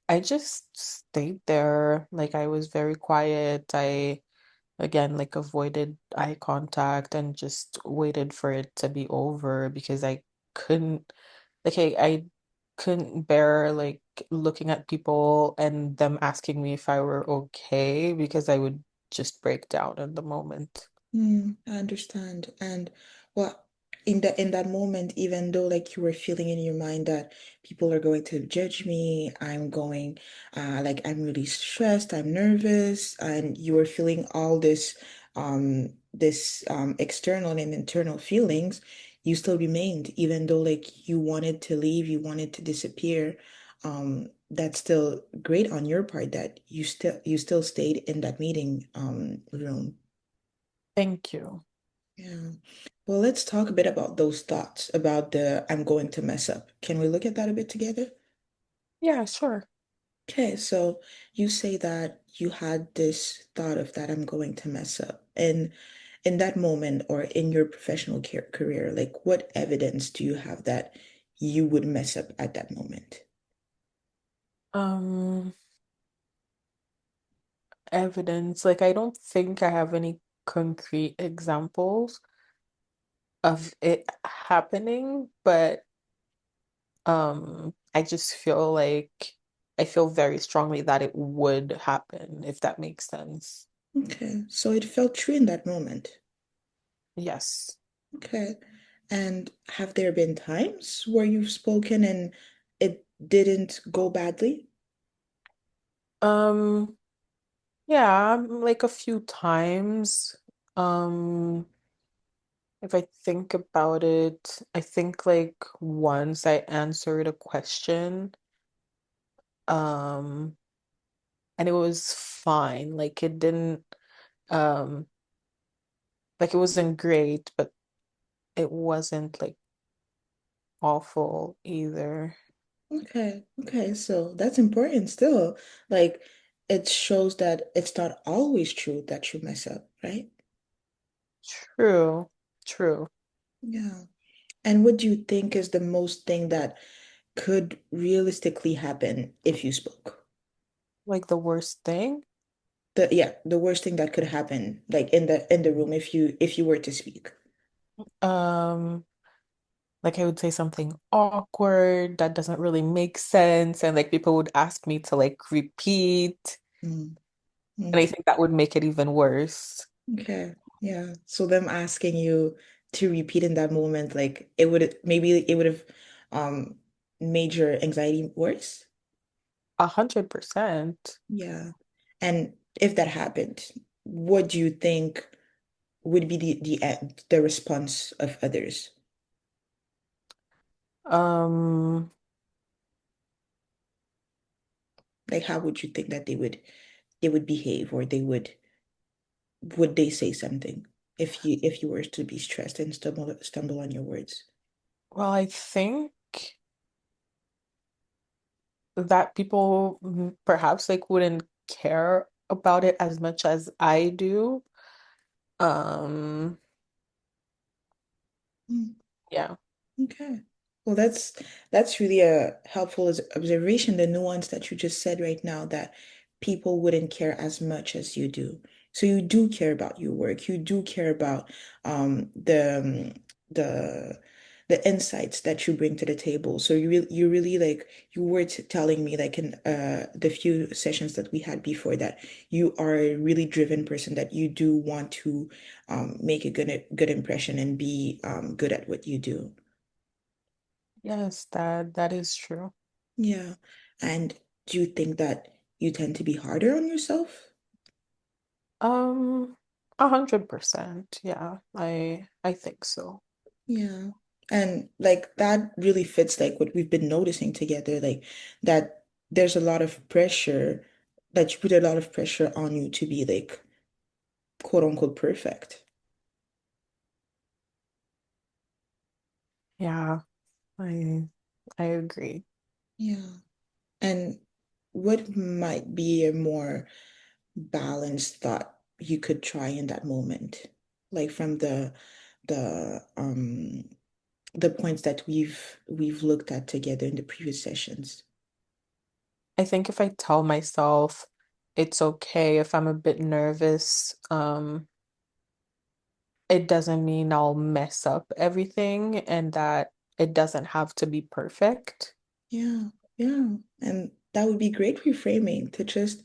I just stayed there. Like I was very quiet. I again like avoided eye contact and just waited for it to be over because I couldn't I couldn't bear like looking at people and them asking me if I were okay because I would just break down in the moment. I understand. And well, in that moment, even though like you were feeling in your mind that people are going to judge me, I'm really stressed, I'm nervous, and you were feeling all this external and internal feelings, you still remained, even though like you wanted to leave, you wanted to disappear. That's still great on your part that you still stayed in that meeting room. Thank you. Yeah. Well, let's talk a bit about those thoughts about the I'm going to mess up. Can we look at that a bit together? Yeah, sure. Okay, so you say that you had this thought of that I'm going to mess up. And in that moment or in your professional career, like what evidence do you have that you would mess up at that moment? Um, Evidence. Like I don't think I have any concrete examples of it happening, but I just feel like I feel very strongly that it would happen, if that makes sense. Okay, so it felt true in that moment. Yes. Okay. And have there been times where you've spoken and it didn't go badly? Um, yeah, like a few times. Um, if I think about it, I think like once I answered a question, um, and it was fine. Like it didn't, um, like it wasn't great, but it wasn't like awful either. Okay, okay, so that's important still. Like, it shows that it's not always true that you mess up, right? True, true. Yeah. And what do you think is the most thing that could realistically happen if you spoke? Like the worst thing. The worst thing that could happen, like in the room if you were to speak. Um, like I would say something awkward that doesn't really make sense, and like people would ask me to like repeat, Mm, and I okay. think that would make it even worse. Okay. Yeah. So them asking you to repeat in that moment, like it would have um made your anxiety worse. 100%. Yeah. And if that happened, what do you think would be the response of others? Um, Like how would you think that they would behave or would they say something if you were to be stressed and stumble on your words? well, I think that people perhaps like wouldn't care about it as much as I do. Um, Mm. yeah. Okay. Well, that's really a helpful observation, the nuance that you just said right now, that people wouldn't care as much as you do. So you do care about your work. You do care about the the insights that you bring to the table. So you really like you were telling me like in the few sessions that we had before that you are a really driven person, that you do want to make a good impression and be good at what you do. Yes, that is true. Yeah. And do you think that you tend to be harder on yourself? Um, 100%. Yeah, I think so. Yeah. And like that really fits like what we've been noticing together, like that there's a lot of pressure, that you put a lot of pressure on you to be like quote unquote perfect. Yeah, I I agree. Yeah. And what might be a more balanced thought you could try in that moment? Like from the the points that we've looked at together in the previous sessions. I think if I tell myself it's okay if I'm a bit nervous, it doesn't mean I'll mess up everything and that it doesn't have to be perfect. Yeah, yeah. And that would be great reframing to just